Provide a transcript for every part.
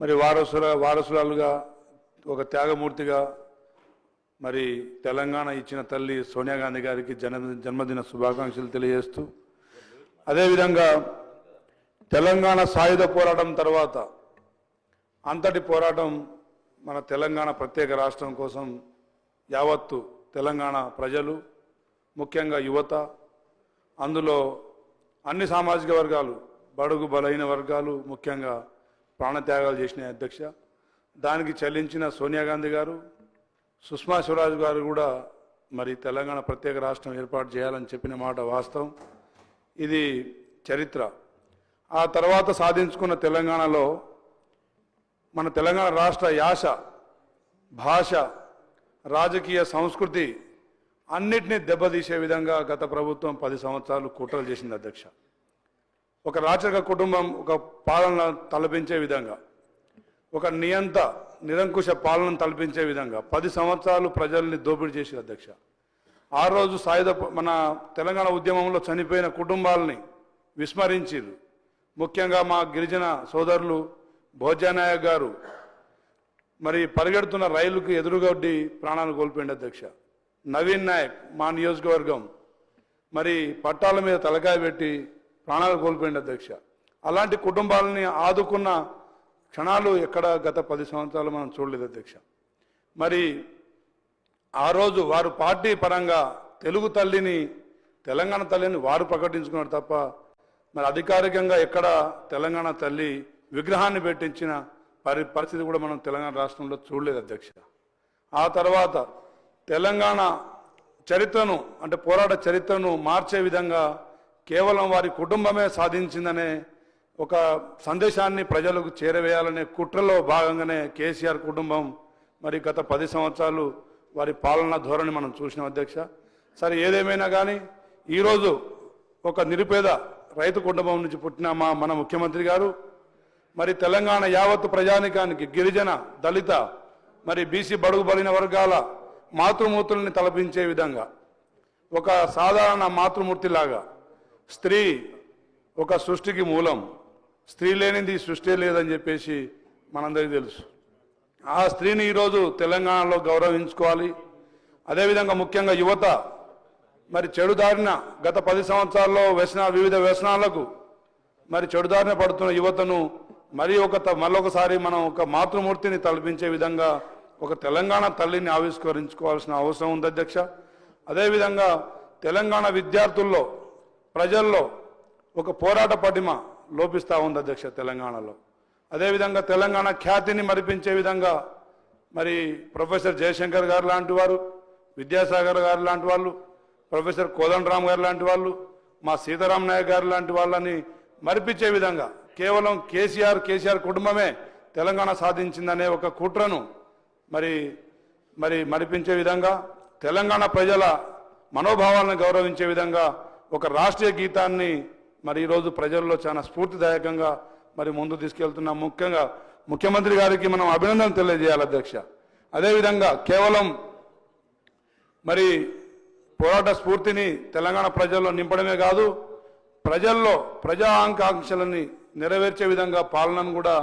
మరి వారసురాలుగా ఒక త్యాగమూర్తిగా మరి తెలంగాణ ఇచ్చిన తల్లి సోనియా గాంధీ గారికి జన్మదిన శుభాకాంక్షలు తెలియజేస్తూ, అదేవిధంగా తెలంగాణ సాయుధ పోరాటం తర్వాత అంతటి పోరాటం మన తెలంగాణ ప్రత్యేక రాష్ట్రం కోసం యావత్తు తెలంగాణ ప్రజలు, ముఖ్యంగా యువత, అందులో అన్ని సామాజిక వర్గాలు, బడుగు బలహీన వర్గాలు ముఖ్యంగా ప్రాణత్యాగాలు చేసిన అధ్యక్ష. దానికి చెల్లించిన సోనియా గాంధీ గారు, సుష్మా స్వరాజ్ గారు కూడా మరి తెలంగాణ ప్రత్యేక రాష్ట్రం ఏర్పాటు చేయాలని చెప్పిన మాట వాస్తవం. ఇది చరిత్ర. ఆ తర్వాత సాధించుకున్న తెలంగాణలో మన తెలంగాణ రాష్ట్ర యాస, భాష, రాజకీయ సంస్కృతి అన్నిటినీ దెబ్బతీసే విధంగా గత ప్రభుత్వం 10 సంవత్సరాలు కుట్రలు చేసింది అధ్యక్ష. ఒక రాచరిక కుటుంబం ఒక పాలన తలపించే విధంగా, ఒక నిరంకుశ పాలన తలపించే విధంగా 10 సంవత్సరాలు ప్రజల్ని దోపిడీ చేసింది అధ్యక్ష. ఆ రోజు మన తెలంగాణ ఉద్యమంలో చనిపోయిన కుటుంబాలని విస్మరించారు. ముఖ్యంగా మా గిరిజన సోదరులు భోజనాయక్ గారు మరి పరిగెడుతున్న రైలుకు ఎదురుగొడ్డి ప్రాణాలు కోల్పోయింది అధ్యక్ష. నవీన్ నాయక్ మా నియోజకవర్గం మరి పట్టాల మీద తలకాయ పెట్టి ప్రాణాలు కోల్పోయింది అధ్యక్ష. అలాంటి కుటుంబాలని ఆదుకున్న క్షణాలు ఎక్కడ గత 10 సంవత్సరాలు మనం చూడలేదు అధ్యక్ష. మరి ఆ రోజు వారు పార్టీ పరంగా తెలుగు తల్లిని, తెలంగాణ తల్లిని వారు ప్రకటించుకున్నారు తప్ప మరి అధికారికంగా ఎక్కడ తెలంగాణ తల్లి విగ్రహాన్ని పెట్టించిన పరిస్థితి కూడా మనం తెలంగాణ రాష్ట్రంలో చూడలేదు అధ్యక్ష. ఆ తర్వాత తెలంగాణ చరిత్రను, అంటే పోరాట చరిత్రను మార్చే విధంగా కేవలం వారి కుటుంబమే సాధించిందనే ఒక సందేశాన్ని ప్రజలకు చేరవేయాలనే కుట్రలో భాగంగానే కేసీఆర్ కుటుంబం మరి గత 10 సంవత్సరాలు వారి పాలనా ధోరణి మనం చూసినాం అధ్యక్ష. సరే, ఏదేమైనా కానీ ఈరోజు ఒక నిరుపేద రైతు కుటుంబం నుంచి పుట్టిన మన ముఖ్యమంత్రి గారు మరి తెలంగాణ యావత్తు ప్రజానికానికి, గిరిజన, దళిత, మరి బీసీ బడుగు బలిన వర్గాల మాతృమూర్తుల్ని తలపించే విధంగా ఒక సాధారణ మాతృమూర్తిలాగా, స్త్రీ ఒక సృష్టికి మూలం, స్త్రీ లేనిది సృష్టి లేదని చెప్పేసి మనందరికీ తెలుసు. ఆ స్త్రీని ఈరోజు తెలంగాణలో గౌరవించుకోవాలి. అదేవిధంగా ముఖ్యంగా యువత మరి చెడుదారిన గత 10 సంవత్సరాల్లో వివిధ వ్యసనాలకు మరి చెడుదారిన పడుతున్న యువతను మరొకసారి మనం ఒక మాతృమూర్తిని తలపించే విధంగా ఒక తెలంగాణ తల్లిని ఆవిష్కరించుకోవాల్సిన అవసరం ఉంది అధ్యక్ష. అదేవిధంగా తెలంగాణ విద్యార్థుల్లో, ప్రజల్లో ఒక పోరాట పటిమ లోపిస్తూ ఉంది అధ్యక్ష తెలంగాణలో. అదేవిధంగా తెలంగాణ ఖ్యాతిని మరిపించే విధంగా మరి ప్రొఫెసర్ జయశంకర్ గారు లాంటి వారు, విద్యాసాగర్ గారు లాంటి వాళ్ళు, ప్రొఫెసర్ కోదండరామ్ గారు లాంటి వాళ్ళు, మా సీతారాం నాయక్ గారు లాంటి వాళ్ళని మరిపించే విధంగా కేవలం కేసీఆర్ కుటుంబమే తెలంగాణ సాధించిందనే ఒక కుట్రను మరిపించే విధంగా, తెలంగాణ ప్రజల మనోభావాలను గౌరవించే విధంగా ఒక రాష్ట్రీయ గీతాన్ని మరి ఈరోజు ప్రజల్లో చాలా స్ఫూర్తిదాయకంగా మరి ముందు తీసుకెళ్తున్న ముఖ్యంగా ముఖ్యమంత్రి గారికి మనం అభినందనలు తెలియజేయాలి అధ్యక్ష. అదేవిధంగా కేవలం మరి పోరాట స్ఫూర్తిని తెలంగాణ ప్రజల్లో నింపడమే కాదు, ప్రజల్లో ప్రజా ఆకాంక్షలని నెరవేర్చే విధంగా పాలనను కూడా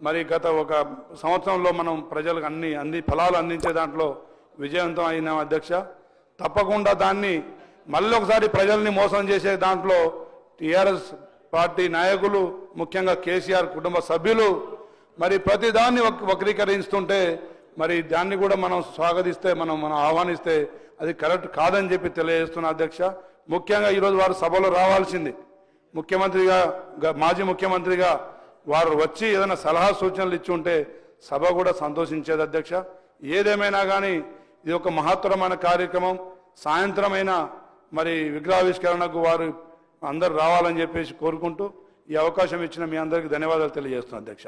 మరి గత 1 సంవత్సరంలో మనం ప్రజలకు అన్ని ఫలాలు అందించే దాంట్లో విజయవంతం అయిన అధ్యక్ష. తప్పకుండా దాన్ని మళ్ళీ ఒకసారి ప్రజల్ని మోసం చేసే దాంట్లో టీఆర్ఎస్ పార్టీ నాయకులు, ముఖ్యంగా కేసీఆర్ కుటుంబ సభ్యులు మరి ప్రతిదాన్ని వక్రీకరిస్తుంటే మరి దాన్ని కూడా మనం స్వాగతిస్తే, మనం ఆహ్వానిస్తే అది కరెక్ట్ కాదని చెప్పి తెలియజేస్తున్న అధ్యక్ష. ముఖ్యంగా ఈరోజు వారు సభలో రావాల్సింది. ముఖ్యమంత్రిగా, మాజీ ముఖ్యమంత్రిగా వారు వచ్చి ఏదైనా సలహా సూచనలు ఇచ్చి ఉంటే సభ కూడా సంతోషించేది అధ్యక్ష. ఏదేమైనా కానీ ఇది ఒక మహత్తరమైన కార్యక్రమం. సాయంత్రమైన మరి విగ్రహావిష్కరణకు వారు అందరు రావాలని చెప్పేసి కోరుకుంటూ ఈ అవకాశం ఇచ్చిన మీ అందరికీ ధన్యవాదాలు తెలియజేస్తున్నాను అధ్యక్ష.